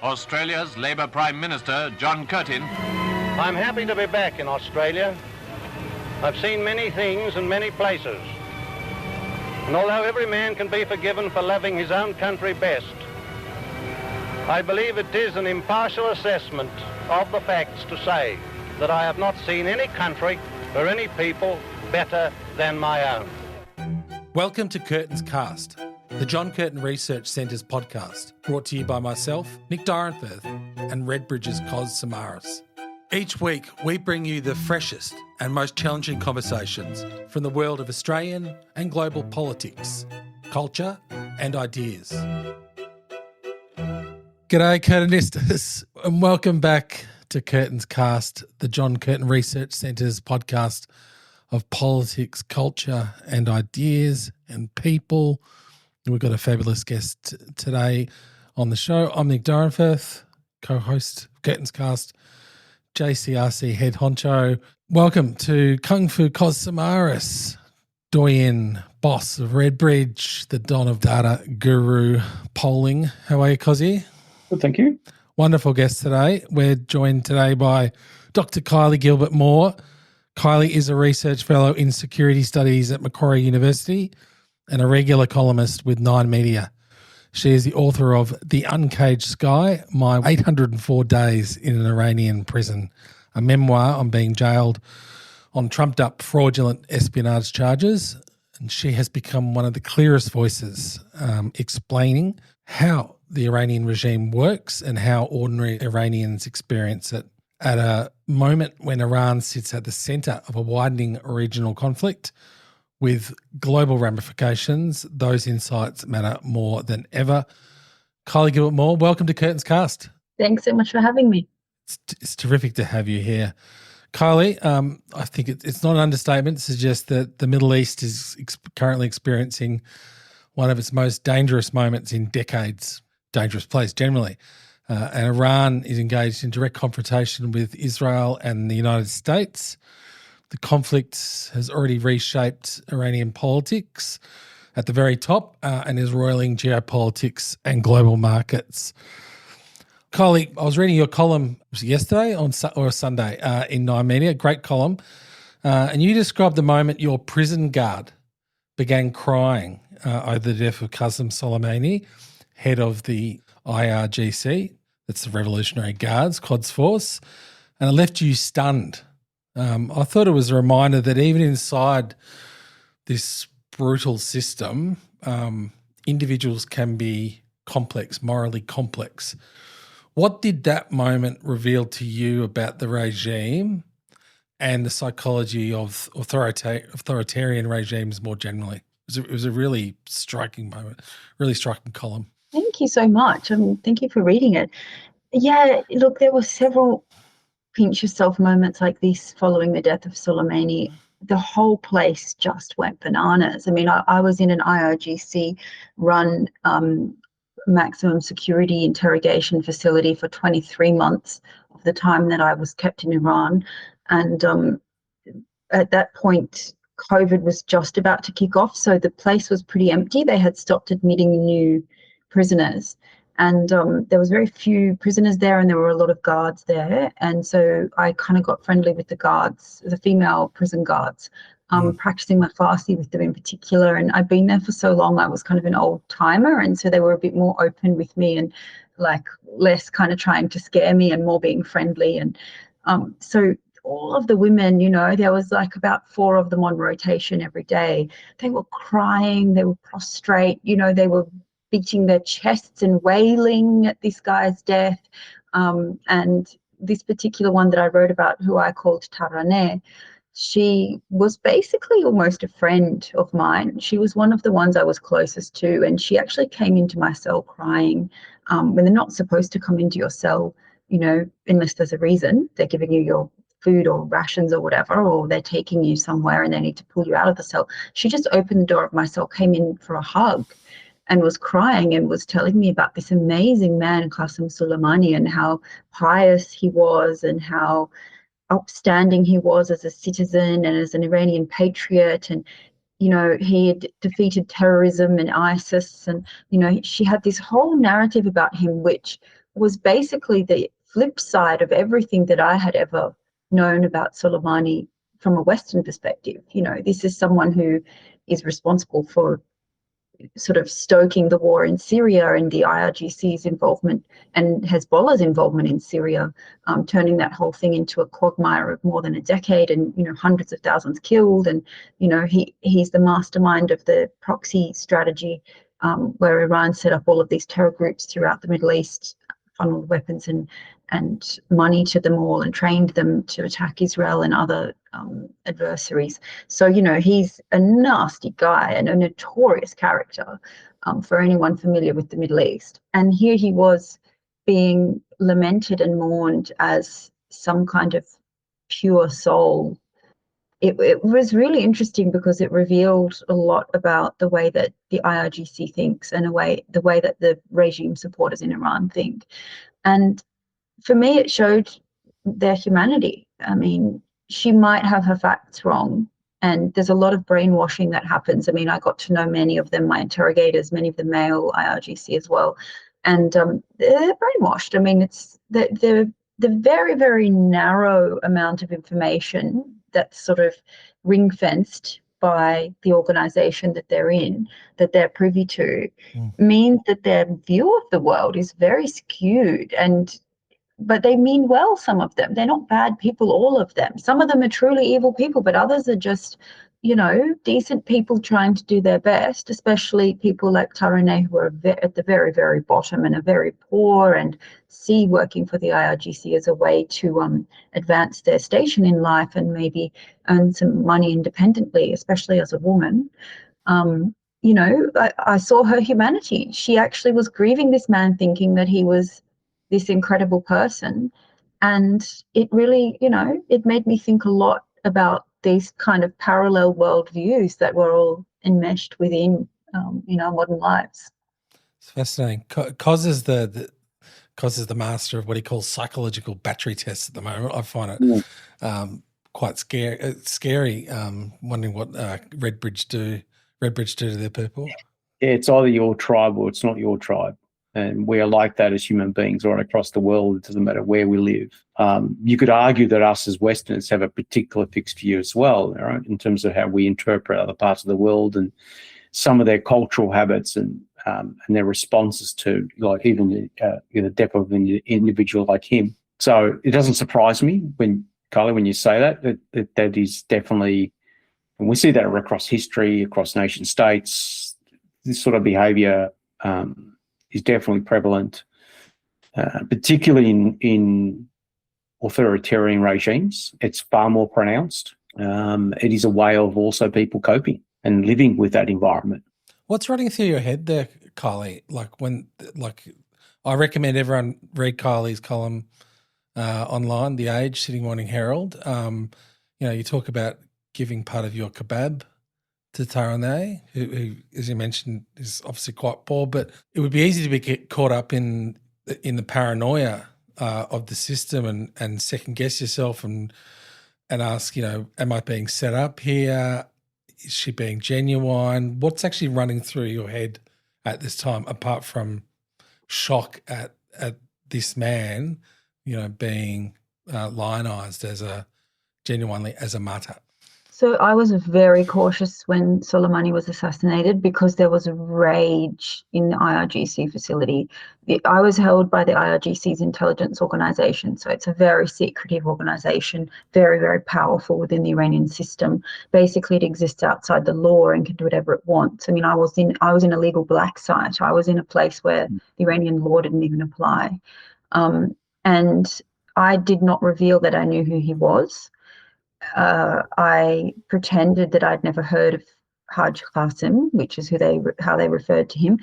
Australia's Labour Prime Minister, John Curtin. I'm happy to be back in Australia. I've seen many things and many places. And although every man can be forgiven for loving his own country best, I believe it is an impartial assessment of the facts to say that I have not seen any country or any people better than my own. Welcome to Curtin's Cast, the John Curtin Research Centre's podcast, brought to you by myself, Nick Dyrenfurth, and Redbridge's Cos Samaras. Each week, we bring you the freshest and most challenging conversations from the world of Australian and global politics, culture and ideas. G'day, Curtinistas, and welcome back to Curtin's Cast, the John Curtin Research Centre's podcast of politics, culture and ideas and people. We've got a fabulous guest today on the show. I'm Nick Dyrenfurth, co-host of Curtin's Cast, JCRC head honcho. Welcome to Kung Fu Cos Samaras, doyen, boss of Redbridge, the don of data guru polling. How are you, Cosy? Good, thank you. Wonderful guest today. We're joined today by Dr Kylie Gilbert-Moore. Kylie is a research fellow in security studies at Macquarie University and a regular columnist with Nine Media. She is the author of The Uncaged Sky, My 804 Days in an Iranian Prison, a memoir on being jailed on trumped-up fraudulent espionage charges. And she has become one of the clearest voices explaining how the Iranian regime works and how ordinary Iranians experience it. At a moment when Iran sits at the centre of a widening regional conflict with global ramifications, those insights matter more than ever. Kylie Gilbert-Moore, welcome to Curtin's Cast. Thanks so much for having me. It's terrific to have you here. Kylie, I think it's not an understatement to suggest that the Middle East is currently experiencing one of its most dangerous moments in decades, dangerous place generally. And Iran is engaged in direct confrontation with Israel and the United States. The conflict has already reshaped Iranian politics at the very top and is roiling geopolitics and global markets. Kylie, I was reading your column yesterday or Sunday in Nine Media, great column, and you described the moment your prison guard began crying over the death of Qasem Soleimani, head of the IRGC, that's the Revolutionary Guards, Quds Force, and it left you stunned. I thought it was a reminder that even inside this brutal system, individuals can be complex, morally complex. What did that moment reveal to you about the regime and the psychology of authoritarian regimes more generally? It was a really striking moment, really striking column. Thank you so much. Thank you for reading it. Yeah, look, there were several pinch yourself moments like this following the death of Soleimani. The whole place just went bananas. I mean, I was in an IRGC run maximum security interrogation facility for 23 months of the time that I was kept in Iran. And at that point, COVID was just about to kick off. So the place was pretty empty. They had stopped admitting new prisoners. And there was very few prisoners there and there were a lot of guards there. And so I kind of got friendly with the guards, the female prison guards, practicing my Farsi with them in particular. And I'd been there for so long, I was kind of an old timer. And so they were a bit more open with me and like less kind of trying to scare me and more being friendly. And so all of the women, you know, there was like about 4 of them on rotation every day. They were crying, they were prostrate, you know, they were beating their chests and wailing at this guy's death. And this particular one that I wrote about, who I called Tehran, she was basically almost a friend of mine. She was one of the ones I was closest to, and she actually came into my cell crying when they're not supposed to come into your cell, you know, unless there's a reason. They're giving you your food or rations or whatever, or they're taking you somewhere and they need to pull you out of the cell. She just opened the door of my cell, came in for a hug, and was crying and was telling me about this amazing man, Qasem Soleimani, and how pious he was and how upstanding he was as a citizen and as an Iranian patriot. And, you know, he had defeated terrorism and ISIS. And, you know, she had this whole narrative about him, which was basically the flip side of everything that I had ever known about Soleimani from a Western perspective. You know, this is someone who is responsible for sort of stoking the war in Syria and the IRGC's involvement and Hezbollah's involvement in Syria, turning that whole thing into a quagmire of more than a decade, and, you know, hundreds of thousands killed. And, you know, he's the mastermind of the proxy strategy, where Iran set up all of these terror groups throughout the Middle East, funneled weapons and money to them all, and trained them to attack Israel and other adversaries. So, you know, he's a nasty guy and a notorious character, for anyone familiar with the Middle East. And here he was being lamented and mourned as some kind of pure soul. It was really interesting because it revealed a lot about the way that the IRGC thinks, and the way that the regime supporters in Iran think. And for me, it showed their humanity. I mean, she might have her facts wrong, and there's a lot of brainwashing that happens. I mean, I got to know many of them, my interrogators, many of the male IRGC as well, and they're brainwashed. I mean, it's the very, very narrow amount of information that's sort of ring-fenced by the organization that they're in, that they're privy to, means that their view of the world is very skewed. But they mean well, some of them. They're not bad people, all of them. Some of them are truly evil people, but others are just, you know, decent people trying to do their best, especially people like Khamenei, who are at the very, very bottom and are very poor, and see working for the IRGC as a way to advance their station in life and maybe earn some money independently, especially as a woman. You know, I saw her humanity. She actually was grieving this man, thinking that he was this incredible person. And it really, you know, it made me think a lot about these kind of parallel worldviews that we're all enmeshed within in our modern lives. It's fascinating. Cos is the master of what he calls psychological battery tests at the moment. I find it quite scary. Wondering what Redbridge do to their people. Yeah, it's either your tribe or it's not your tribe. And we are like that as human beings right across the world. It doesn't matter where we live. You could argue that us as Westerners have a particular fixed view as well, right, in terms of how we interpret other parts of the world and some of their cultural habits and their responses to, like, even the depth of an individual like him. So it doesn't surprise me Kylie, when you say that is definitely, and we see that across history, across nation states, this sort of behaviour is definitely prevalent, particularly in authoritarian regimes. It's far more pronounced. It is a way of also people coping and living with that environment. What's running through your head there, Kylie? I recommend everyone read Kylie's column online, The Age, Sydney Morning Herald. You know, you talk about giving part of your kebab to Tahraneh, who, as you mentioned, is obviously quite poor, but it would be easy to get caught up in the paranoia of the system and second guess yourself and ask, you know, am I being set up here? Is she being genuine? What's actually running through your head at this time, apart from shock at this man, you know, being lionized as a martyr? So I was very cautious when Soleimani was assassinated because there was a rage in the IRGC facility. I was held by the IRGC's intelligence organization, so it's a very secretive organization, very, very powerful within the Iranian system. Basically, it exists outside the law and can do whatever it wants. I mean, I was in a legal black site. I was in a place where the Iranian law didn't even apply. And I did not reveal that I knew who he was. I pretended that I'd never heard of Haj Qasim, which is how they referred to him.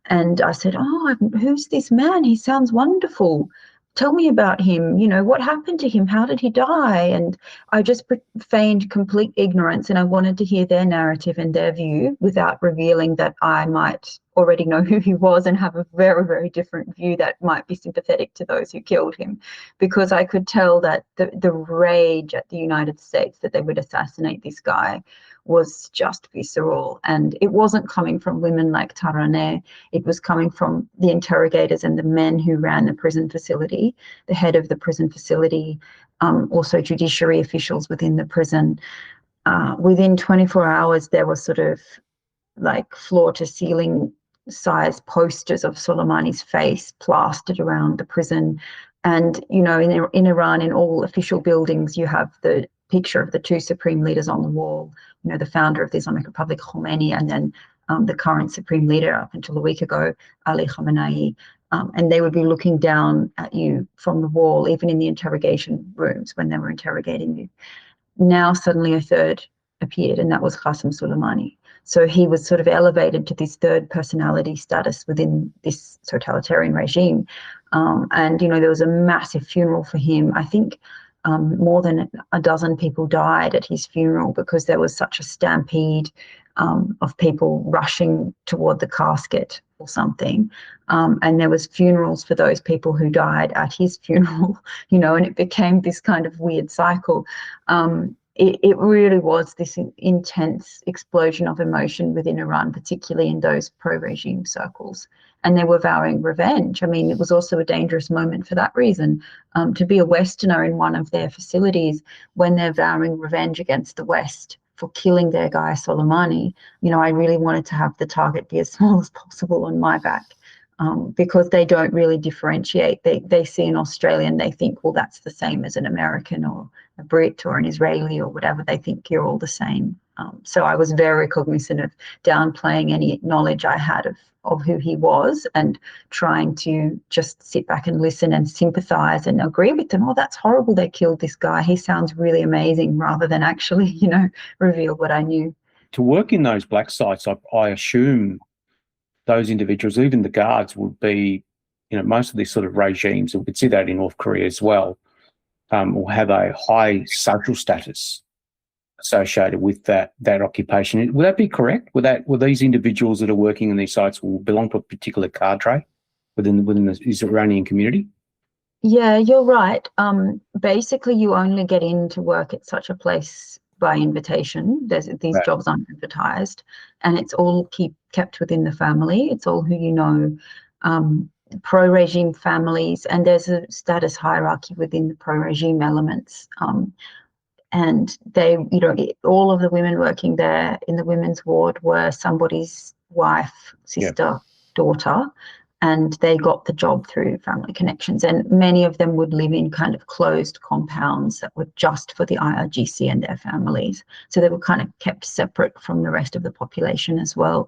And I said, "Oh, who's this man? He sounds wonderful. Tell me about him. You know, what happened to him? How did he die?" And I just feigned complete ignorance, and I wanted to hear their narrative and their view without revealing that I might already know who he was and have a very, very different view that might be sympathetic to those who killed him, because I could tell that the rage at the United States that they would assassinate this guy was just visceral. And it wasn't coming from women like Taraneh. It was coming from the interrogators and the men who ran the prison facility, the head of the prison facility, also judiciary officials within the prison. Within 24 hours, there was sort of like floor to ceiling size posters of Soleimani's face plastered around the prison. And, you know, in Iran, in all official buildings, you have the picture of the two supreme leaders on the wall, you know, the founder of the Islamic Republic, Khomeini, and then the current supreme leader up until a week ago, Ali Khamenei. And they would be looking down at you from the wall, even in the interrogation rooms when they were interrogating you. Now suddenly a third appeared, and that was Qasem Soleimani. So he was sort of elevated to this third personality status within this totalitarian regime. And, you know, there was a massive funeral for him. I think more than a dozen people died at his funeral because there was such a stampede of people rushing toward the casket or something. And there was funerals for those people who died at his funeral, you know, and it became this kind of weird cycle. It really was this intense explosion of emotion within Iran, particularly in those pro-regime circles. And they were vowing revenge. I mean, it was also a dangerous moment for that reason. To be a Westerner in one of their facilities when they're vowing revenge against the West for killing their guy Soleimani, you know, I really wanted to have the target be as small as possible on my back. Because they don't really differentiate. They see an Australian, they think, well, that's the same as an American or a Brit or an Israeli or whatever. They think you're all the same. So I was very cognizant of downplaying any knowledge I had of who he was and trying to just sit back and listen and sympathize and agree with them. Oh, that's horrible they killed this guy. He sounds really amazing, rather than actually, you know, reveal what I knew. To work in those black sites, I assume those individuals, even the guards, would be, you know, most of these sort of regimes, and we could see that in North Korea as well, will have a high social status associated with that occupation. Would that be correct? Will these individuals that are working in these sites will belong to a particular cadre within the Iranian community? Yeah, you're right. Basically, you only get in to work at such a place by invitation. These Right. jobs aren't advertised, and it's all kept within the family. It's all who you know, pro-regime families, and there's a status hierarchy within the pro-regime elements. And they, you know, all of the women working there in the women's ward were somebody's wife, sister, daughter, and they got the job through family connections. And many of them would live in kind of closed compounds that were just for the IRGC and their families. So they were kind of kept separate from the rest of the population as well,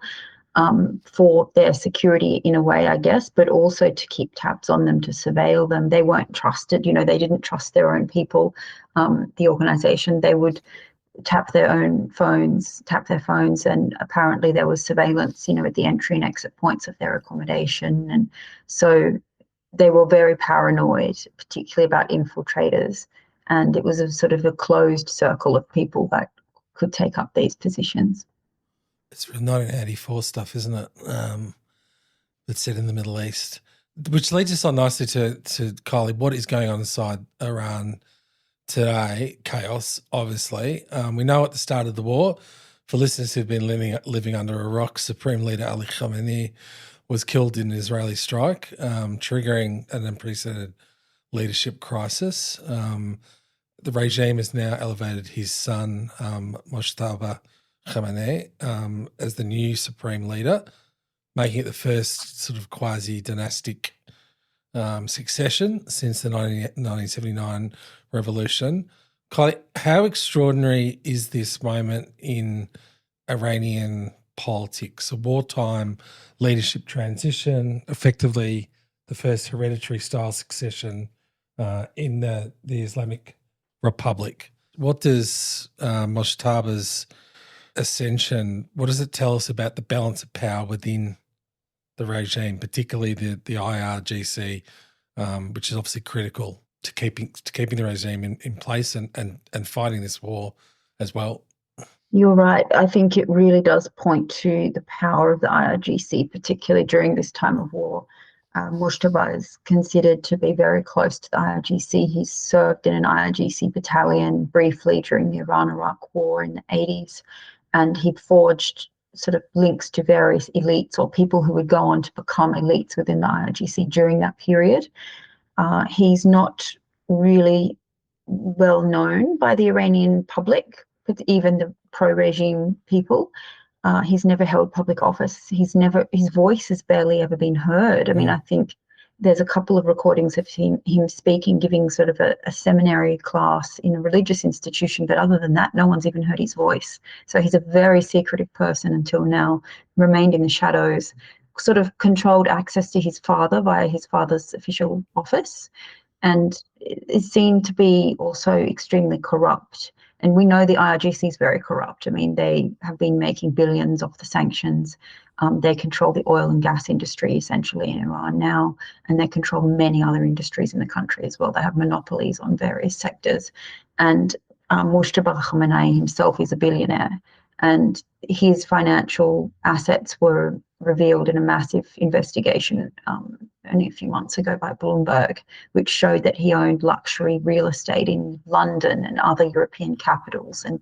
for their security in a way, I guess, but also to keep tabs on them, to surveil them. They weren't trusted, you know, they didn't trust their own people, the organisation. They would tap their phones, and apparently there was surveillance, you know, at the entry and exit points of their accommodation. And so they were very paranoid, particularly about infiltrators. And it was a sort of a closed circle of people that could take up these positions. It's 1984 stuff, isn't it? That's set in the Middle East, which leads us on nicely to Kylie. What is going on inside Iran today? Chaos, obviously. We know at the start of the war, for listeners who've been living under a rock, Supreme Leader Ali Khamenei was killed in an Israeli strike, triggering an unprecedented leadership crisis. The regime has now elevated his son, Mojtaba Khamenei, as the new supreme leader, making it the first sort of quasi-dynastic succession since the 1979 revolution. Kylie, how extraordinary is this moment in Iranian politics? A wartime leadership transition, effectively the first hereditary style succession in the Islamic Republic. What does Mojtaba's ascension, what does it tell us about the balance of power within the regime, particularly the IRGC, which is obviously critical to keeping the regime in place and fighting this war as well? You're right. I think it really does point to the power of the IRGC, particularly during this time of war. Mojtaba is considered to be very close to the IRGC. He served in an IRGC battalion briefly during the Iran-Iraq War in the 80s. and he forged sort of links to various elites or people who would go on to become elites within the IRGC during that period. He's not really well known by the Iranian public, but even the pro-regime people. He's never held public office. His voice has barely ever been heard. I mean, I think there's a couple of recordings of him speaking, giving sort of a seminary class in a religious institution, but other than that, no one's even heard his voice. So he's a very secretive person until now, remained in the shadows, sort of controlled access to his father via his father's official office, and is seen to be also extremely corrupt. And we know the IRGC is very corrupt. I mean, they have been making billions off the sanctions. They control the oil and gas industry essentially in Iran now, and they control many other industries in the country as well. They have monopolies on various sectors. And Mujtaba Khamenei himself is a billionaire, and his financial assets were revealed in a massive investigation only a few months ago by Bloomberg, which showed that he owned luxury real estate in London and other European capitals, and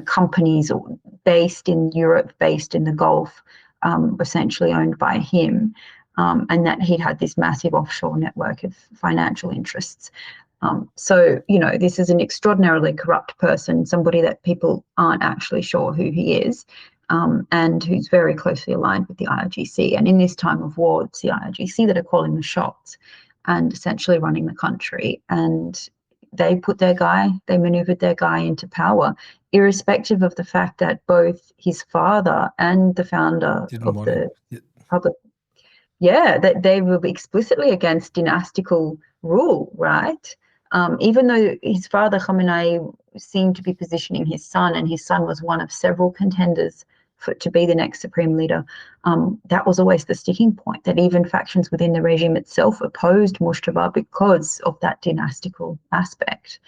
companies based in Europe, based in the Gulf, essentially owned by him, and that he'd had this massive offshore network of financial interests. So, this is an extraordinarily corrupt person, somebody that people aren't actually sure who he is, and who's very closely aligned with the IRGC. And in this time of war, it's the IRGC that are calling the shots and essentially running the country. And they maneuvered their guy into power, irrespective of the fact that both his father and the founder of the public, that they were explicitly against dynastical rule, right? Even though his father, Khamenei, seemed to be positioning his son, and his son was one of several contenders to be the next supreme leader, that was always the sticking point, that even factions within the regime itself opposed Mujtaba because of that dynastical aspect.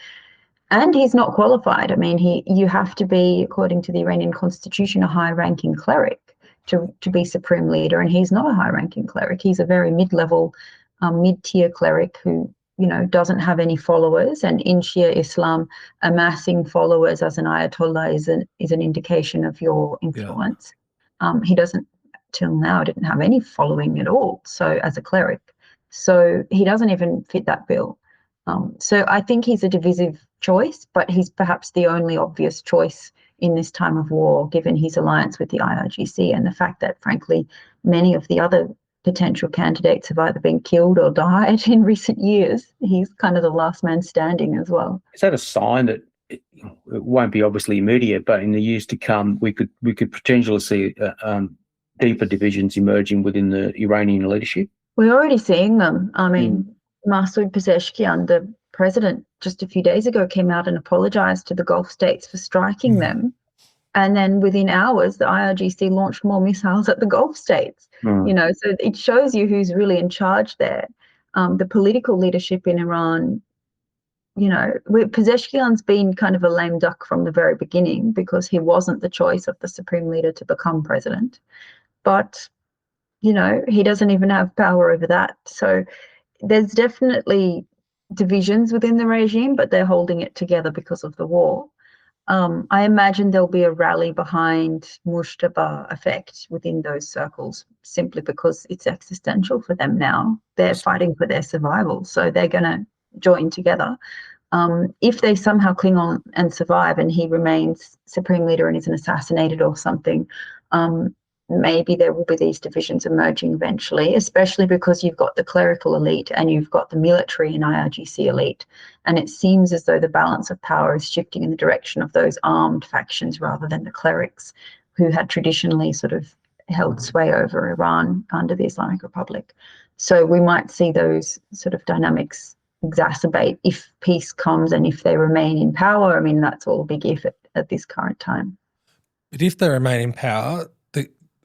And he's not qualified. I mean, you have to be, according to the Iranian constitution, a high-ranking cleric to be supreme leader, and he's not a high-ranking cleric. He's a very mid-level, mid-tier cleric who doesn't have any followers. And in Shia Islam, amassing followers as an Ayatollah is an indication of your influence. He doesn't, till now, didn't have any following at all, so as a cleric. So he doesn't even fit that bill. So I think he's a divisive choice, but he's perhaps the only obvious choice in this time of war, given his alliance with the IRGC and the fact that, frankly, many of the other potential candidates have either been killed or died in recent years. He's kind of the last man standing as well. Is that a sign that it won't be obviously immediate, but in the years to come, we could potentially see deeper divisions emerging within the Iranian leadership? We're already seeing them. I mean, Masoud Pezeshkian, the president, just a few days ago came out and apologized to the Gulf states for striking them. And then within hours, the IRGC launched more missiles at the Gulf states. So it shows you who's really in charge there. The political leadership in Iran, Pezeshkian's been kind of a lame duck from the very beginning because he wasn't the choice of the supreme leader to become president. But, he doesn't even have power over that. So there's definitely divisions within the regime, but they're holding it together because of the war. I imagine there'll be a rally behind Mujtaba effect within those circles, simply because it's existential for them now. They're fighting for their survival, so they're going to join together. If they somehow cling on and survive and he remains supreme leader and isn't assassinated or something, maybe there will be these divisions emerging eventually, especially because you've got the clerical elite and you've got the military and IRGC elite. And it seems as though the balance of power is shifting in the direction of those armed factions rather than the clerics who had traditionally sort of held sway over Iran under the Islamic Republic. So we might see those sort of dynamics exacerbate if peace comes and if they remain in power. I mean, that's all a big if at this current time. But if they remain in power,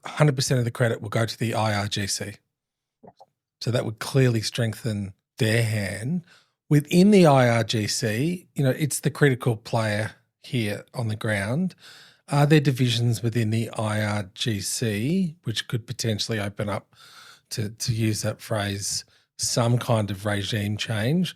100% of the credit will go to the IRGC. So that would clearly strengthen their hand. Within the IRGC, it's the critical player here on the ground. Are there divisions within the IRGC which could potentially open up, to use that phrase, some kind of regime change,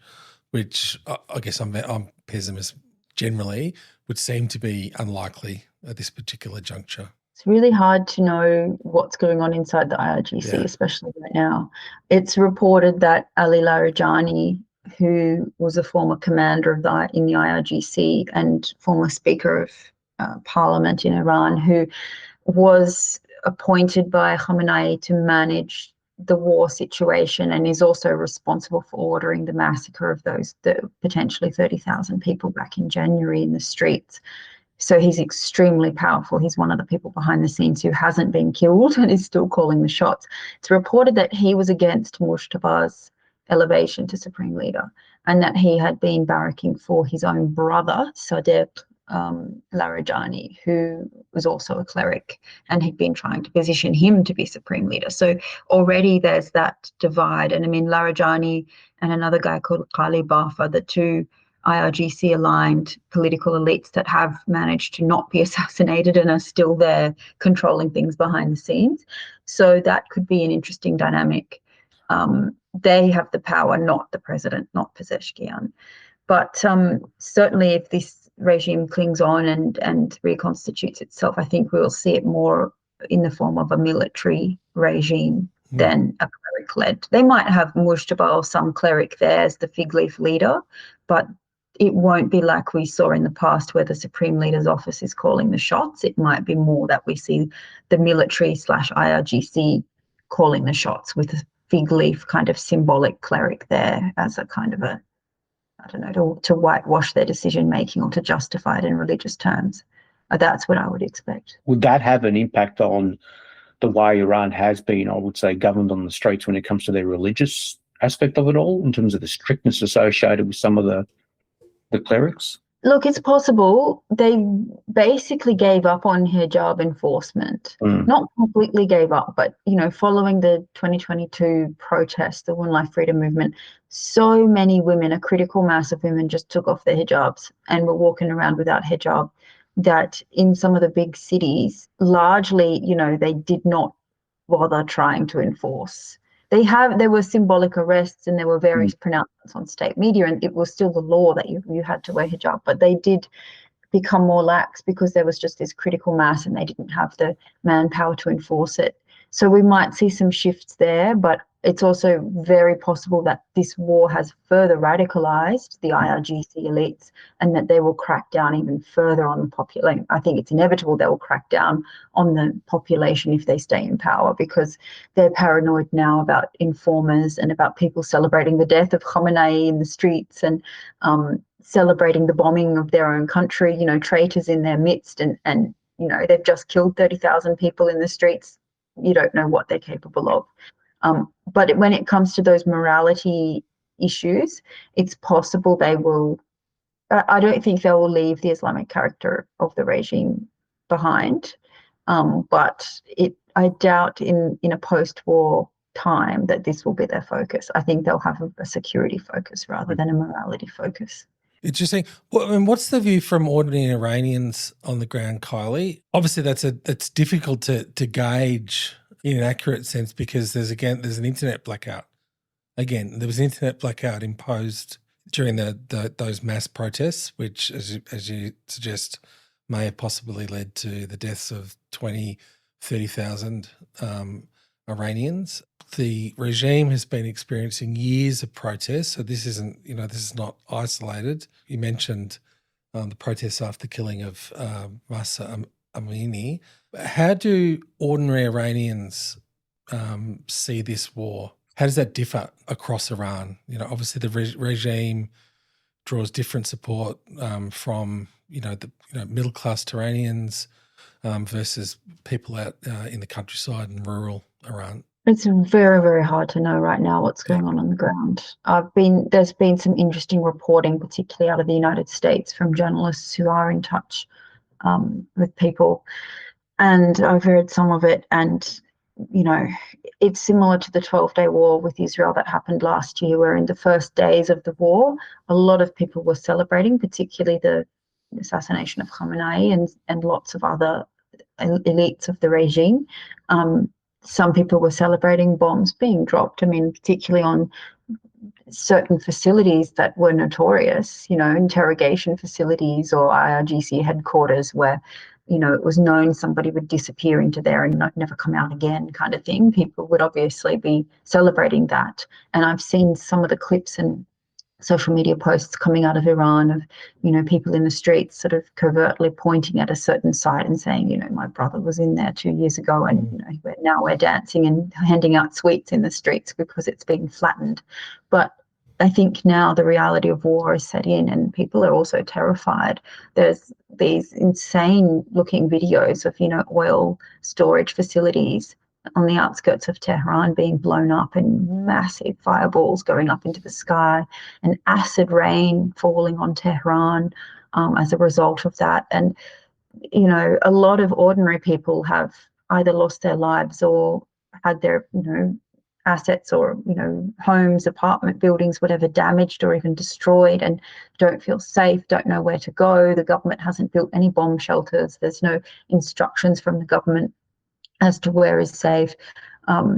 which I guess I'm pessimist generally, would seem to be unlikely at this particular juncture? It's really hard to know what's going on inside the IRGC, especially right now. It's reported that Ali Larijani, who was a former commander in the IRGC and former Speaker of Parliament in Iran, who was appointed by Khamenei to manage the war situation and is also responsible for ordering the massacre of the potentially 30,000 people back in January in the streets. So he's extremely powerful. He's one of the people behind the scenes who hasn't been killed and is still calling the shots. It's reported that he was against Mushtaba's elevation to Supreme Leader and that he had been barracking for his own brother, Sadegh Larijani, who was also a cleric, and he'd been trying to position him to be Supreme Leader. So already there's that divide. And I mean, Larijani and another guy called Kali Bafa, the two IRGC-aligned political elites that have managed to not be assassinated and are still there controlling things behind the scenes. So that could be an interesting dynamic. They have the power, not the president, not Pezeshkian. But certainly if this regime clings on and reconstitutes itself, I think we will see it more in the form of a military regime than a cleric-led. They might have Mushtaba or some cleric there as the fig leaf leader, but it won't be like we saw in the past where the Supreme Leader's office is calling the shots. It might be more that we see the military/IRGC calling the shots with a fig leaf kind of symbolic cleric there as a kind of to whitewash their decision-making or to justify it in religious terms. That's what I would expect. Would that have an impact on the way Iran has been, I would say, governed on the streets when it comes to their religious aspect of it all, in terms of the strictness associated with some of the clerics? Look, it's possible. They basically gave up on hijab enforcement. Not completely gave up, but, following the 2022 protests, the One Life Freedom Movement, so many women, a critical mass of women just took off their hijabs and were walking around without hijab, that in some of the big cities, largely, they did not bother trying to enforce. There were symbolic arrests and there were various pronouncements on state media, and it was still the law that you had to wear hijab, but they did become more lax because there was just this critical mass and they didn't have the manpower to enforce it. So we might see some shifts there, but it's also very possible that this war has further radicalized the IRGC elites and that they will crack down even further on the population. I think it's inevitable they will crack down on the population if they stay in power, because they're paranoid now about informers and about people celebrating the death of Khamenei in the streets and celebrating the bombing of their own country, traitors in their midst. And they've just killed 30,000 people in the streets. You don't know what they're capable of. But when it comes to those morality issues, it's possible they will, I don't think they will leave the Islamic character of the regime behind. But I doubt in a post-war time that this will be their focus. I think they'll have a security focus rather than a morality focus. Interesting. What's the view from ordinary Iranians on the ground, Kylie? Obviously, that's difficult to gauge in an accurate sense because there's an internet blackout. Again, there was an internet blackout imposed during those mass protests, which, as you suggest, may have possibly led to the deaths of 30,000 Iranians. The regime has been experiencing years of protests, so this is not isolated. You mentioned the protests after the killing of Mahsa Amini. How do ordinary Iranians see this war? How does that differ across Iran? Obviously the regime draws different support from the middle class Iranians versus people out in the countryside and rural Iran. It's very, very hard to know right now what's going on the ground. There's been some interesting reporting, particularly out of the United States, from journalists who are in touch with people, and I've heard some of it. And it's similar to the 12-day war with Israel that happened last year, where in the first days of the war, a lot of people were celebrating, particularly the assassination of Khamenei and lots of other elites of the regime. Some people were celebrating bombs being dropped. I mean, particularly on certain facilities that were notorious, interrogation facilities or IRGC headquarters where it was known somebody would disappear into there and never come out again kind of thing, people would obviously be celebrating that. And I've seen some of the clips and social media posts coming out of Iran of, people in the streets sort of covertly pointing at a certain site and saying, my brother was in there 2 years ago and, now we're dancing and handing out sweets in the streets because it's being flattened. But I think now the reality of war is set in and people are also terrified. There's these insane looking videos of, oil storage facilities on the outskirts of Tehran being blown up and massive fireballs going up into the sky and acid rain falling on Tehran as a result of that. And, a lot of ordinary people have either lost their lives or had their, assets or, homes, apartment buildings, whatever, damaged or even destroyed and don't feel safe, don't know where to go. The government hasn't built any bomb shelters. There's no instructions from the government as to where is safe. I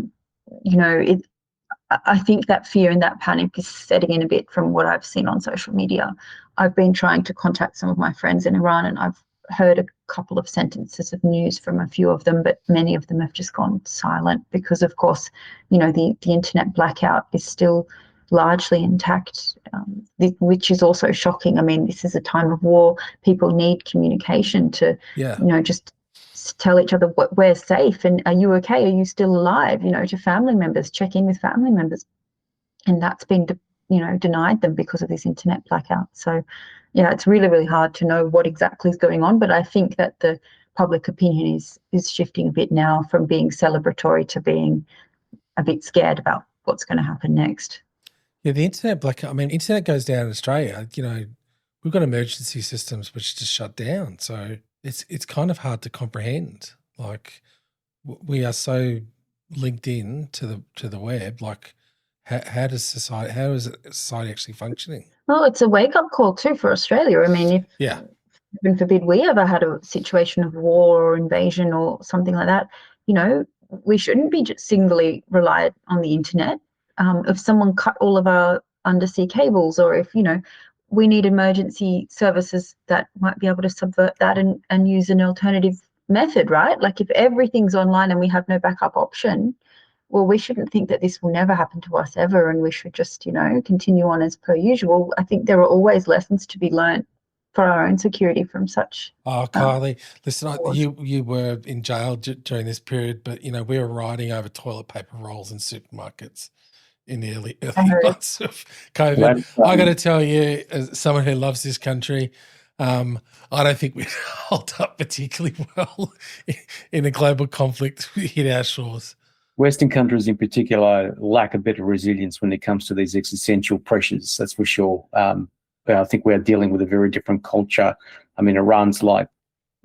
think that fear and that panic is setting in a bit from what I've seen on social media. I've been trying to contact some of my friends in Iran and I've heard a couple of sentences of news from a few of them, but many of them have just gone silent because, of course, the internet blackout is still largely intact, which is also shocking. I mean, this is a time of war. People need communication to, just tell each other we're safe and are you okay? Are you still alive? To family members, check in with family members. And that's been, denied them because of this internet blackout. So, it's really, really hard to know what exactly is going on. But I think that the public opinion is shifting a bit now from being celebratory to being a bit scared about what's going to happen next. Yeah, the internet blackout. I mean, internet goes down in Australia. We've got emergency systems which just shut down. So it's kind of hard to comprehend. Like, we are so linked in to the web. Like, how is society actually functioning? Well, it's a wake-up call too for Australia. I mean, if heaven forbid we ever had a situation of war or invasion or something like that, we shouldn't be just singly relied on the internet. If someone cut all of our undersea cables, or if, we need emergency services that might be able to subvert that and use an alternative method, right? Like, if everything's online and we have no backup option, well, we shouldn't think that this will never happen to us ever and we should just, continue on as per usual. I think there are always lessons to be learned for our own security from such. Oh, Kylie, listen, you were in jail during this period, but, we were riding over toilet paper rolls in supermarkets in the early months of COVID. I got to tell you, as someone who loves this country, I don't think we'd hold up particularly well in a global conflict hit our shores. Western countries in particular lack a bit of resilience when it comes to these existential pressures, that's for sure. I think we're dealing with a very different culture. I mean, Iran's like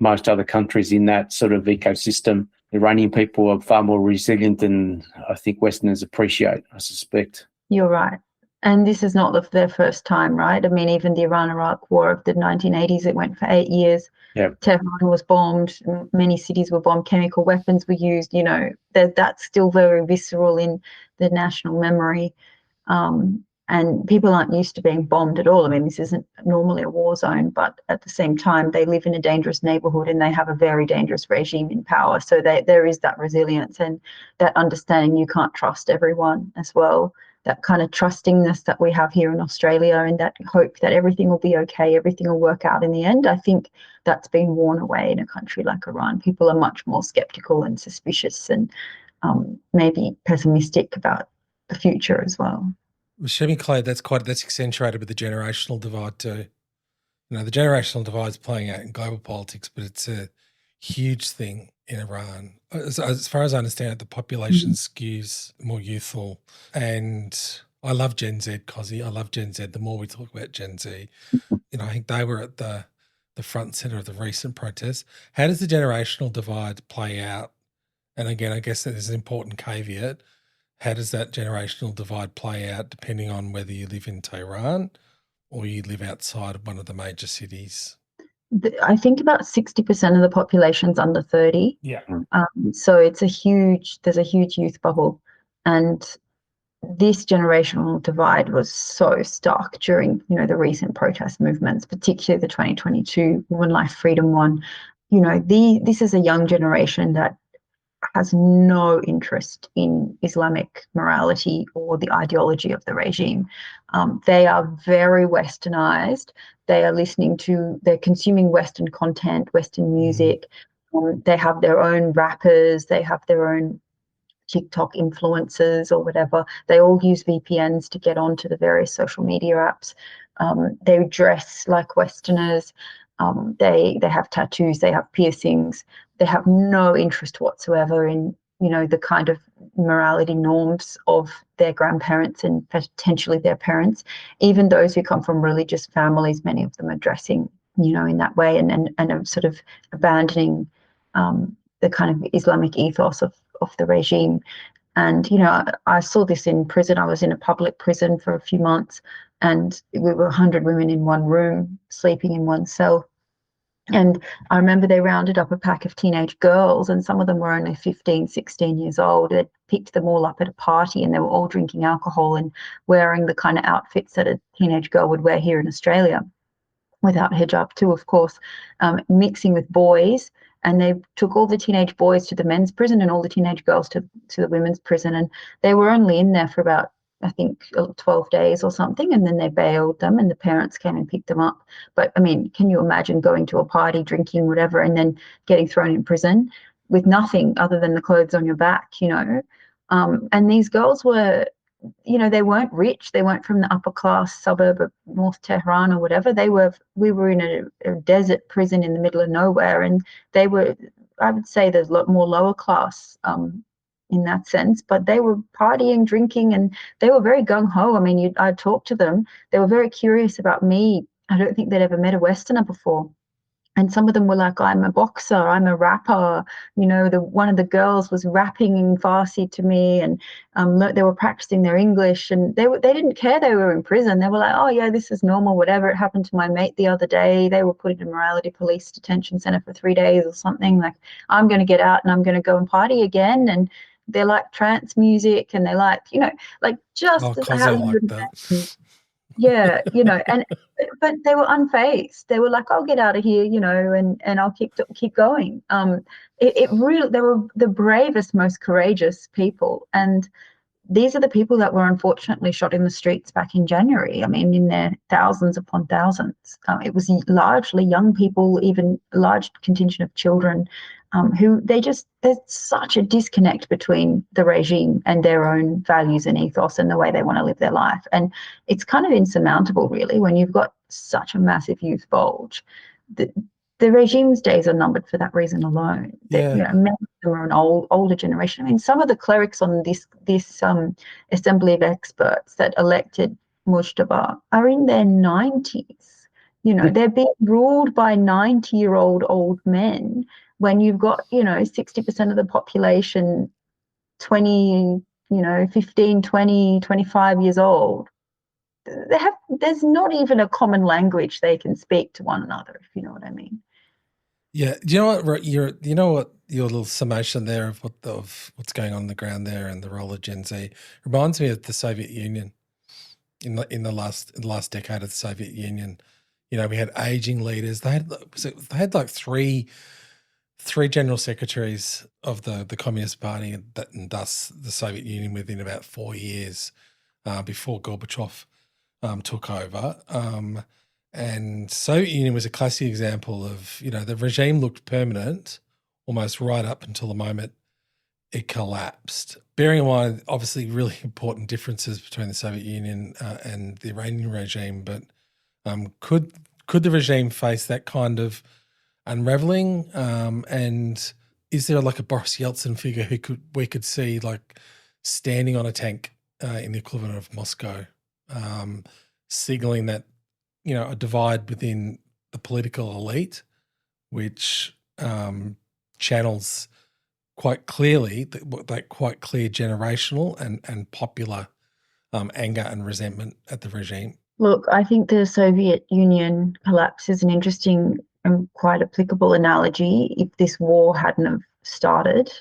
most other countries in that sort of ecosystem. Iranian people are far more resilient than I think Westerners appreciate, I suspect. You're right. And this is not their first time, right? I mean, even the Iran-Iraq War of the 1980s, it went for 8 years. Yep. Tehran was bombed. Many cities were bombed. Chemical weapons were used. That's still very visceral in the national memory. And people aren't used to being bombed at all. I mean, this isn't normally a war zone, but at the same time, they live in a dangerous neighborhood and they have a very dangerous regime in power. So there is that resilience and that understanding you can't trust everyone as well. That kind of trustingness that we have here in Australia and that hope that everything will be okay, everything will work out in the end. I think that's been worn away in a country like Iran. People are much more skeptical and suspicious and maybe pessimistic about the future as well. Shemi Clay, that's accentuated with the generational divide too. The generational divide is playing out in global politics, but it's a huge thing in Iran. As far as I understand it, the population skews more youthful. And I love Gen Z, Cozzy. I love Gen Z. The more we talk about Gen Z, I think they were at the front and center of the recent protests. How does the generational divide play out? And again, I guess there's an important caveat. How does that generational divide play out depending on whether you live in Tehran or you live outside of one of the major cities? I think about 60% of the population's under 30. Yeah. So there's a huge youth bubble. And this generational divide was so stark during, the recent protest movements, particularly the 2022 Women Life Freedom one. this is a young generation that has no interest in Islamic morality or the ideology of the regime. They are very westernized. They're consuming Western content, Western music. They have their own rappers. They have their own TikTok influencers or whatever. They all use VPNs to get onto the various social media apps. They dress like Westerners. They have tattoos. They have piercings. They have no interest whatsoever in the kind of morality norms of their grandparents and potentially their parents. Even those who come from religious families, many of them are dressing in that way and are sort of abandoning the kind of Islamic ethos of the regime. And I saw this in prison. I was in a public prison for a few months, and we were 100 women in one room sleeping in one cell. And I remember they rounded up a pack of teenage girls, and some of them were only 15, 16 years old. They picked them all up at a party, and they were all drinking alcohol and wearing the kind of outfits that a teenage girl would wear here in Australia, without hijab too, of course, mixing with boys. And they took all the teenage boys to the men's prison and all the teenage girls to the women's prison. And they were only in there for about, I think, 12 days or something. And then they bailed them and the parents came and picked them up. But, I mean, can you imagine going to a party, drinking, whatever, and then getting thrown in prison with nothing other than the clothes on your back, And these girls were, they weren't rich. They weren't from the upper class suburb of North Tehran or whatever. We were in a desert prison in the middle of nowhere, and they were, I would say, there's a lot more lower class in that sense, but they were partying, drinking, and they were very gung-ho. I mean, I'd talk to them. They were very curious about me. I don't think they'd ever met a Westerner before. And some of them were like, I'm a boxer, I'm a rapper. One of the girls was rapping in Farsi to me, and they were practicing their English, and they didn't care they were in prison. They were like, oh yeah, this is normal, whatever. It happened to my mate the other day. They were put in a morality police detention center for 3 days or something. Like, I'm going to get out and I'm going to go and party again. And they like trance music, and they like, just how you would imagine. Yeah, but they were unfazed. They were like, I'll get out of here, and I'll keep going. It really, they were the bravest, most courageous people. And these are the people that were unfortunately shot in the streets back in January. I mean, in their thousands upon thousands. It was largely young people, even a large contingent of children, who there's such a disconnect between the regime and their own values and ethos and the way they want to live their life. And it's kind of insurmountable, really, when you've got such a massive youth bulge. The regime's days are numbered for that reason alone. Yeah. Many of them are an older generation. I mean, some of the clerics on this assembly of experts that elected Mujtaba are in their 90s. They're being ruled by 90-year-old old men when you've got, 60% of the population 15, 20, 25 years old. There's not even a common language they can speak to one another, if you know what I mean. Yeah, do you know what your little summation there of what's going on the ground there and the role of Gen Z reminds me of the Soviet Union in the last decade of the Soviet Union. We had aging leaders. They had like three general secretaries of the Communist Party, and thus the Soviet Union within about 4 years before Gorbachev took over. And Soviet Union was a classic example of, the regime looked permanent almost right up until the moment it collapsed. Bearing in mind, obviously, really important differences between the Soviet Union and the Iranian regime, but could the regime face that kind of unraveling? And is there like a Boris Yeltsin figure we could see like standing on a tank in the equivalent of Moscow, signaling that a divide within the political elite, which channels quite clearly that quite clear generational and popular anger and resentment at the regime? Look, I think the Soviet Union collapse is an interesting and quite applicable analogy. If this war hadn't have started,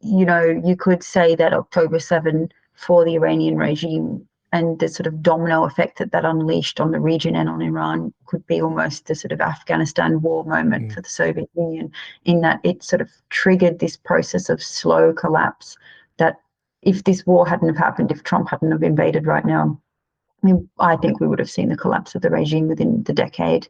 you could say that October 7 for the Iranian regime and the sort of domino effect that unleashed on the region and on Iran could be almost the sort of Afghanistan war moment for the Soviet Union, in that it sort of triggered this process of slow collapse that if this war hadn't have happened, if Trump hadn't have invaded right now, I think we would have seen the collapse of the regime within the decade.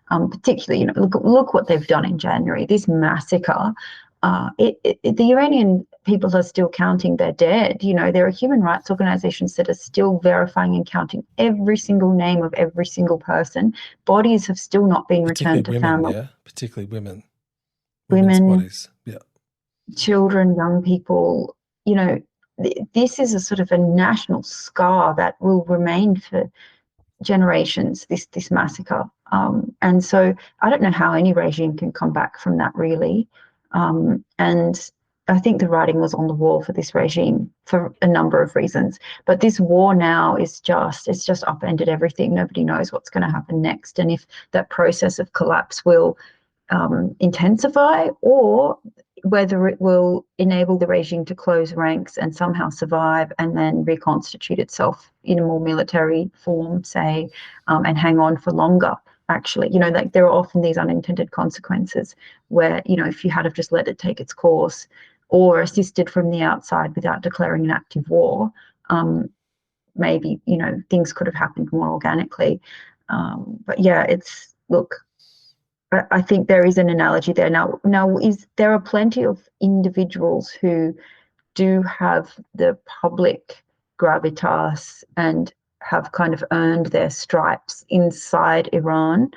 Particularly, look what they've done in January. This massacre. The Iranian people are still counting their dead. There are human rights organizations that are still verifying and counting every single name of every single person. Bodies have still not been returned to family. Yeah, particularly women. Women, bodies. Yeah. Children, young people. This is a sort of a national scar that will remain for generations, this massacre. And so I don't know how any regime can come back from that, really. And I think the writing was on the wall for this regime for a number of reasons. But this war now it's just upended everything. Nobody knows what's going to happen next, and if that process of collapse will intensify, or whether it will enable the regime to close ranks and somehow survive and then reconstitute itself in a more military form, say, and hang on for longer. Actually, there are often these unintended consequences where, if you had have just let it take its course or assisted from the outside without declaring an active war, maybe, things could have happened more organically. But yeah, I think there is an analogy there. Now, there are plenty of individuals who do have the public gravitas and have kind of earned their stripes inside Iran,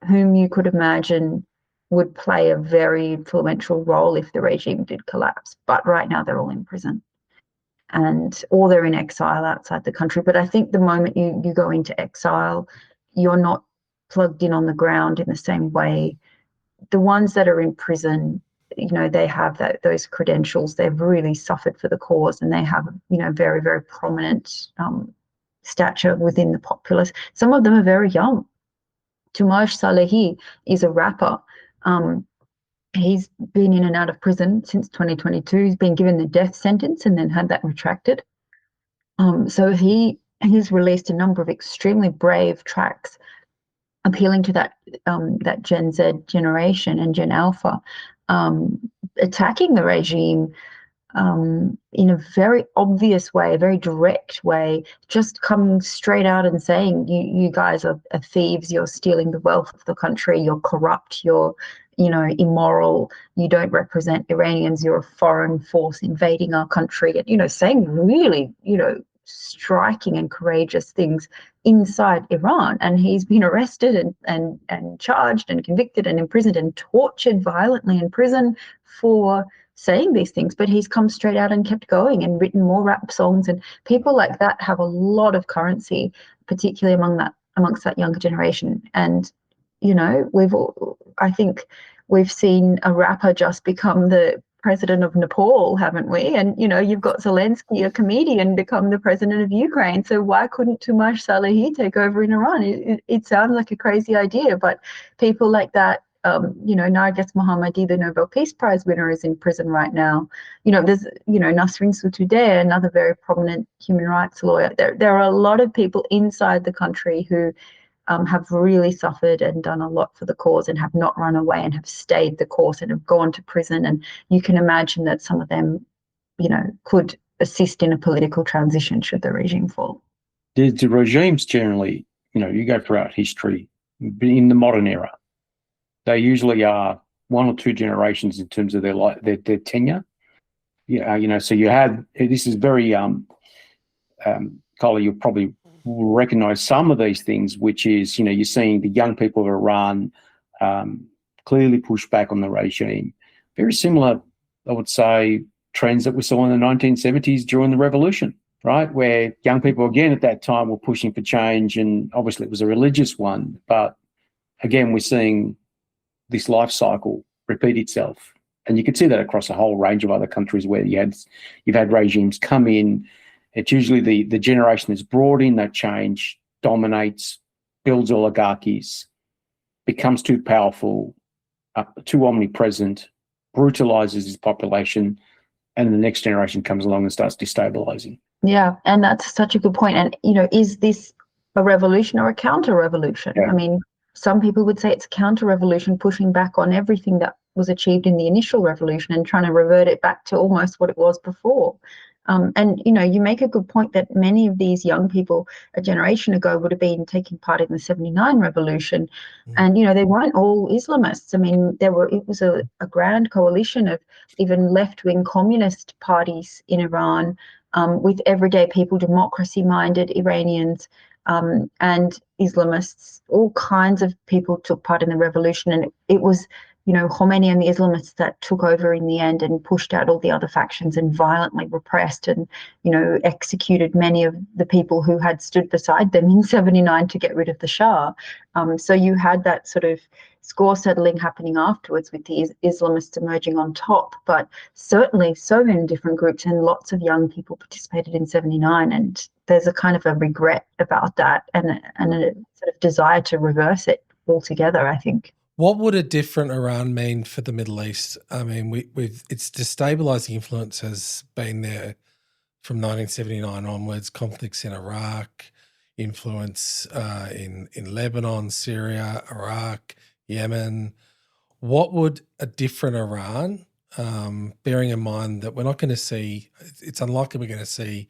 whom you could imagine would play a very influential role if the regime did collapse. But right now they're all in prison, or they're in exile outside the country. But I think the moment you go into exile, you're not plugged in on the ground in the same way. The ones that are in prison, they have those credentials. They've really suffered for the cause, and they have, very, very prominent stature within the populace. Some of them are very young. Tumash Salehi is a rapper. He's been in and out of prison since 2022. He's been given the death sentence and then had that retracted. So he's released a number of extremely brave tracks appealing to that Gen Z generation and Gen Alpha, attacking the regime in a very obvious way, a very direct way, just coming straight out and saying, you guys are thieves, you're stealing the wealth of the country, you're corrupt, you're immoral, you don't represent Iranians, you're a foreign force invading our country, and saying really striking and courageous things inside Iran. And he's been arrested and charged and convicted and imprisoned and tortured violently in prison for saying these things, but he's come straight out and kept going and written more rap songs. And people like that have a lot of currency, particularly amongst that younger generation. And I think we've seen a rapper just become the president of Nepal, haven't we? And you've got Zelensky, a comedian, become the president of Ukraine. So why couldn't Tumash Salehi take over in Iran? It sounds like a crazy idea, but people like that. Narges Mohammadi, the Nobel Peace Prize winner, is in prison right now. There's, Nasrin Sotoudeh, another very prominent human rights lawyer. There are a lot of people inside the country who have really suffered and done a lot for the cause and have not run away and have stayed the course and have gone to prison. And you can imagine that some of them, could assist in a political transition should the regime fall. The regimes generally, you go throughout history, in the modern era, they usually are one or two generations in terms of their tenure. So you have, this is very, Kylie, you'll probably recognize some of these things, which is, you're seeing the young people of Iran clearly push back on the regime. Very similar, I would say, trends that we saw in the 1970s during the revolution, right? Where young people, again, at that time were pushing for change, and obviously it was a religious one. But again, we're seeing this life cycle repeat itself. And you can see that across a whole range of other countries where you've had regimes come in. It's usually the generation that's brought in that change, dominates, builds oligarchies, becomes too powerful, too omnipresent, brutalizes his population, and the next generation comes along and starts destabilizing. Yeah, and that's such a good point. And, is this a revolution or a counter-revolution? Yeah. I mean, some people would say it's a counter-revolution, pushing back on everything that was achieved in the initial revolution and trying to revert it back to almost what it was before. And, you make a good point that many of these young people a generation ago would have been taking part in the 79 revolution. And, they weren't all Islamists. I mean, it was a grand coalition of even left-wing communist parties in Iran, with everyday people, democracy-minded Iranians, and Islamists. All kinds of people took part in the revolution, and it was, Khomeini and the Islamists that took over in the end and pushed out all the other factions and violently repressed and, executed many of the people who had stood beside them in 79 to get rid of the Shah. So you had that sort of score settling happening afterwards with the Islamists emerging on top. But certainly so many different groups and lots of young people participated in 79. And there's a kind of a regret about that and a sort of desire to reverse it altogether, I think. What would a different Iran mean for the Middle East? I mean, its destabilizing influence has been there from 1979 onwards. Conflicts in Iraq, influence in Lebanon, Syria, Iraq, Yemen. What would a different Iran, bearing in mind that we're not going to see, it's unlikely we're going to see,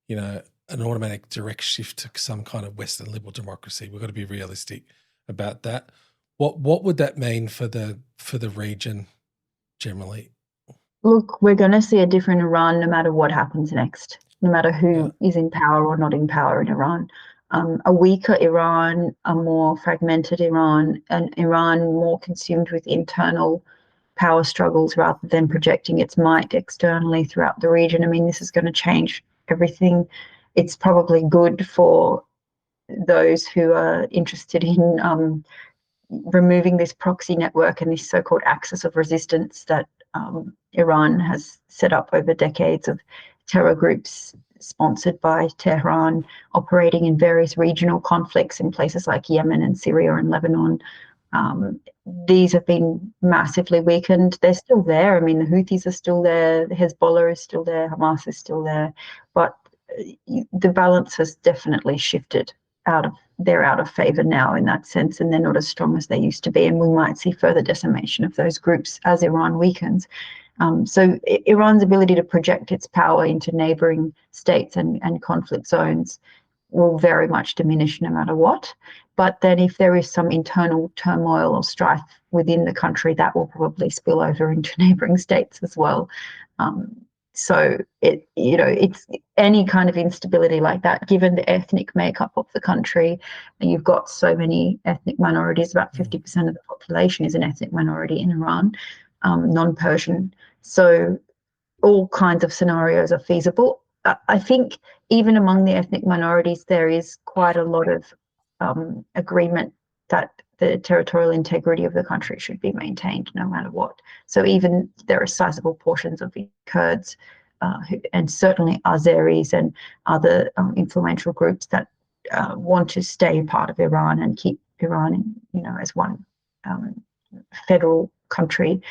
an automatic direct shift to some kind of Western liberal democracy. We've got to be realistic about that. What would that mean for the region generally? Look, we're going to see a different Iran no matter what happens next, no matter who is in power or not in power in Iran. A weaker Iran, a more fragmented Iran, an Iran more consumed with internal power struggles rather than projecting its might externally throughout the region. I mean, this is going to change everything. It's probably good for those who are interested in removing this proxy network and this so-called axis of resistance that Iran has set up over decades of terror groups sponsored by Tehran, operating in various regional conflicts in places like Yemen and Syria and Lebanon. These have been massively weakened. They're still there. I mean, the Houthis are still there, the Hezbollah is still there, Hamas is still there, but the balance has definitely shifted they're out of favor now in that sense, and they're not as strong as they used to be. And we might see further decimation of those groups as Iran weakens. So Iran's ability to project its power into neighboring states and conflict zones will very much diminish no matter what. But then if there is some internal turmoil or strife within the country, that will probably spill over into neighboring states as well. So it's any kind of instability like that, given the ethnic makeup of the country, and you've got so many ethnic minorities. About 50% of the population is an ethnic minority in Iran, non-Persian. So all kinds of scenarios are feasible. I think even among the ethnic minorities, there is quite a lot of agreement that the territorial integrity of the country should be maintained no matter what. So even there are sizable portions of the Kurds and certainly Azeris and other influential groups that want to stay part of Iran and keep Iran, as one federal country,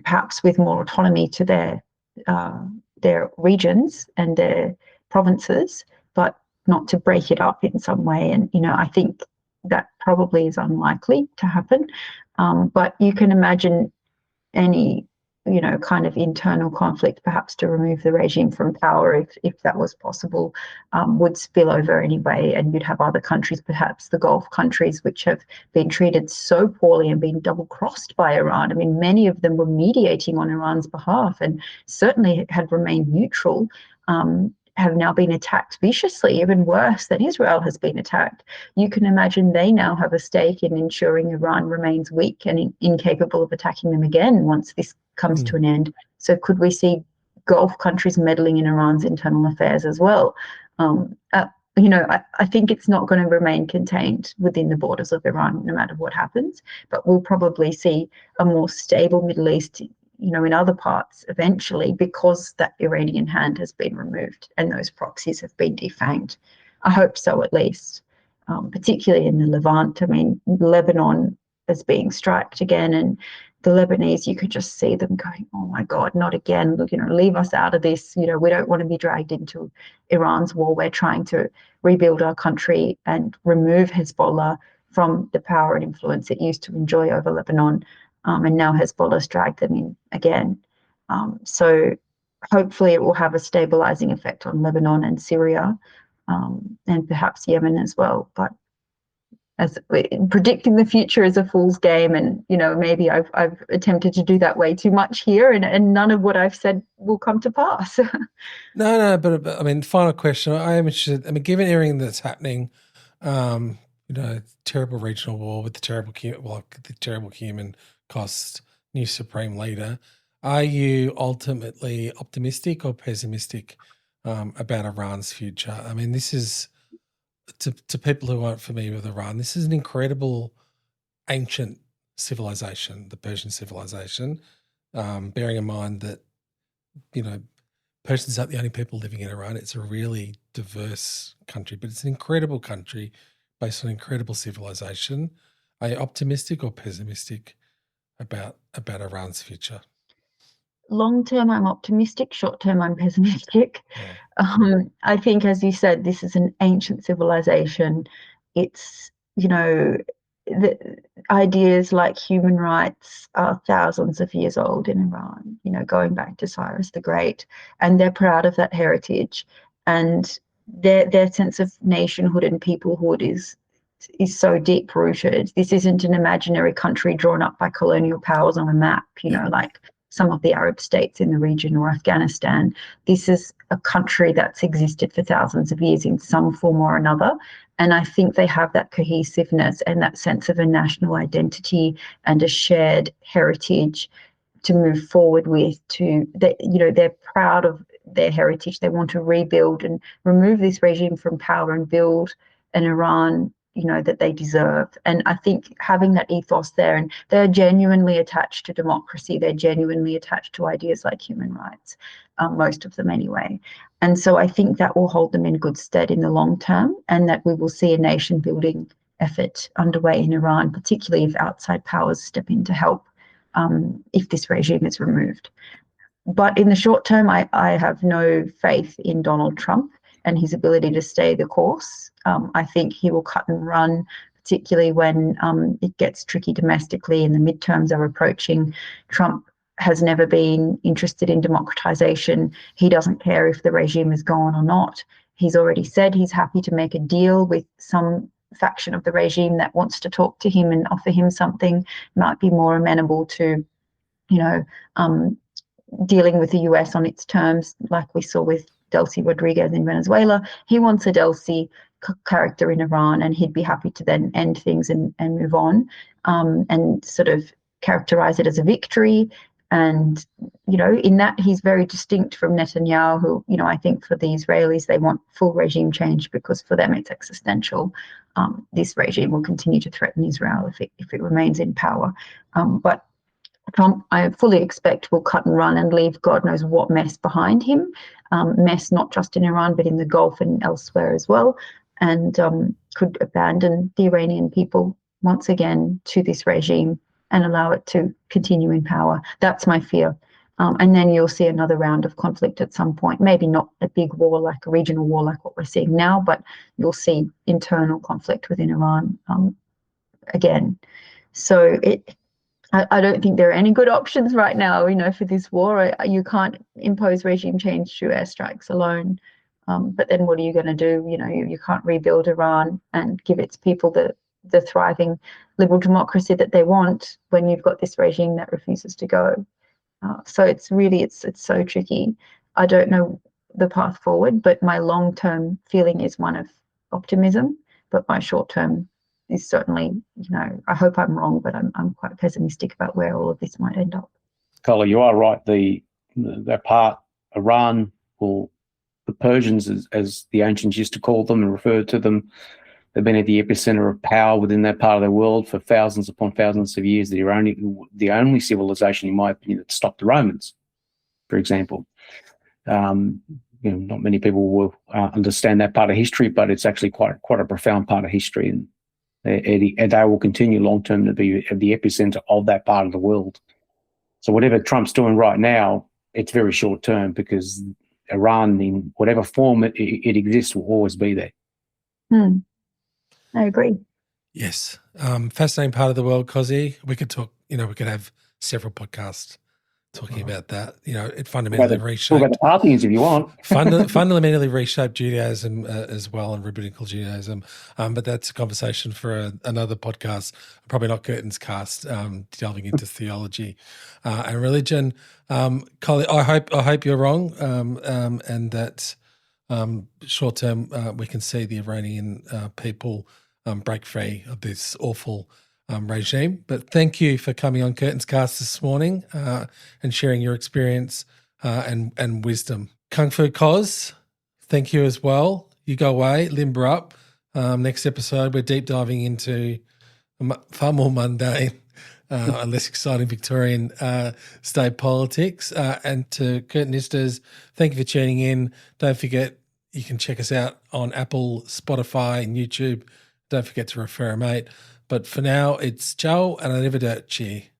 perhaps with more autonomy to their regions and their provinces, but not to break it up in some way. And I think that probably is unlikely to happen. But you can imagine any, kind of internal conflict, perhaps to remove the regime from power, if that was possible, would spill over anyway. And you'd have other countries, perhaps the Gulf countries, which have been treated so poorly and been double-crossed by Iran. I mean, many of them were mediating on Iran's behalf and certainly had remained neutral, have now been attacked viciously, even worse than Israel has been attacked. You can imagine they now have a stake in ensuring Iran remains weak and incapable of attacking them again once this comes to an end. So could we see Gulf countries meddling in Iran's internal affairs as well? I think it's not going to remain contained within the borders of Iran no matter what happens, but we'll probably see a more stable Middle East in other parts eventually, because that Iranian hand has been removed and those proxies have been defanged. I hope so, at least, particularly in the Levant. I mean, Lebanon is being striked again, and the Lebanese, you could just see them going, oh my God, not again. Look, leave us out of this. We don't want to be dragged into Iran's war. We're trying to rebuild our country and remove Hezbollah from the power and influence it used to enjoy over Lebanon. And now Hezbollah's dragged them in again. So hopefully it will have a stabilizing effect on Lebanon and Syria, and perhaps Yemen as well. But as predicting the future is a fool's game, and maybe I've attempted to do that way too much here, and none of what I've said will come to pass. No, but I mean, final question. I am interested. I mean, given everything that's happening, terrible regional war with the terrible human cost, new supreme leader. Are you ultimately optimistic or pessimistic about Iran's future? I mean, this is, to people who aren't familiar with Iran, this is an incredible ancient civilization, the Persian civilization, bearing in mind that, Persians aren't the only people living in Iran. It's a really diverse country, but it's an incredible country based on incredible civilization. Are you optimistic or pessimistic about Iran's future? Long term, I'm optimistic. Short term, I'm pessimistic. Yeah. I think, as you said, this is an ancient civilization. It's, the ideas like human rights are thousands of years old in Iran, going back to Cyrus the Great, and they're proud of that heritage. And their sense of nationhood and peoplehood is so deep rooted. This isn't an imaginary country drawn up by colonial powers on a map, like some of the Arab states in the region or Afghanistan. This is a country that's existed for thousands of years in some form or another. And I think they have that cohesiveness and that sense of a national identity and a shared heritage to move forward with. They're proud of their heritage. They want to rebuild and remove this regime from power and build an Iran that they deserve. And I think having that ethos there, and they're genuinely attached to democracy, they're genuinely attached to ideas like human rights, most of them anyway. And so I think that will hold them in good stead in the long term, and that we will see a nation building effort underway in Iran, particularly if outside powers step in to help if this regime is removed. But in the short term, I have no faith in Donald Trump and his ability to stay the course. I think he will cut and run, particularly when it gets tricky domestically and the midterms are approaching. Trump has never been interested in democratization. He doesn't care if the regime is gone or not. He's already said he's happy to make a deal with some faction of the regime that wants to talk to him and offer him something, might be more amenable to, dealing with the US on its terms, like we saw with Delcy Rodriguez in Venezuela. He wants a Delcy character in Iran, and he'd be happy to then end things and move on, and sort of characterize it as a victory. And, in that he's very distinct from Netanyahu, who, I think for the Israelis, they want full regime change because for them it's existential. This regime will continue to threaten Israel if it remains in power. But Trump, I fully expect, will cut and run and leave God knows what mess behind him. Mess not just in Iran, but in the Gulf and elsewhere as well, and could abandon the Iranian people once again to this regime and allow it to continue in power. That's my fear. And then you'll see another round of conflict at some point, maybe not a big war like a regional war like what we're seeing now, but you'll see internal conflict within Iran again. So I don't think there are any good options right now, for this war. You can't impose regime change through airstrikes alone. But then what are you going to do? You can't rebuild Iran and give its people the thriving liberal democracy that they want when you've got this regime that refuses to go. So it's so tricky. I don't know the path forward, but my long-term feeling is one of optimism, but my short-term is certainly, I hope I'm wrong, but I'm quite pessimistic about where all of this might end up. Kylie, you are right. That part, Iran, or the Persians, as the ancients used to call them and refer to them, they've been at the epicenter of power within that part of the world for thousands upon thousands of years. They're the only civilization, in my opinion, that stopped the Romans, for example. Not many people will understand that part of history, but it's actually quite a profound part of history, and they will continue long term to be at the epicenter of that part of the world. So whatever Trump's doing right now, it's very short term because Iran, in whatever form it exists, will always be there. I agree. Yes. Fascinating part of the world, Cozzy. We could talk, we could have several podcasts talking about that. It fundamentally reshaped. Talk about the Parthians if you want. Fundamentally reshaped Judaism as well, and rabbinical Judaism. But that's a conversation for another podcast. Probably not Curtin's cast, delving into theology and religion. Kylie, I hope you're wrong, and that short term we can see the Iranian people break free of this awful regime. But thank you for coming on Curtin's cast this morning and sharing your experience and wisdom. Kung Fu Cos, thank you as well. You go away, limber up. Next episode, we're deep diving into far more mundane and less exciting Victorian state politics. And to Curtinistas, thank you for tuning in. Don't forget, you can check us out on Apple, Spotify, and YouTube. Don't forget to refer a mate. But for now, it's ciao and arrivederci.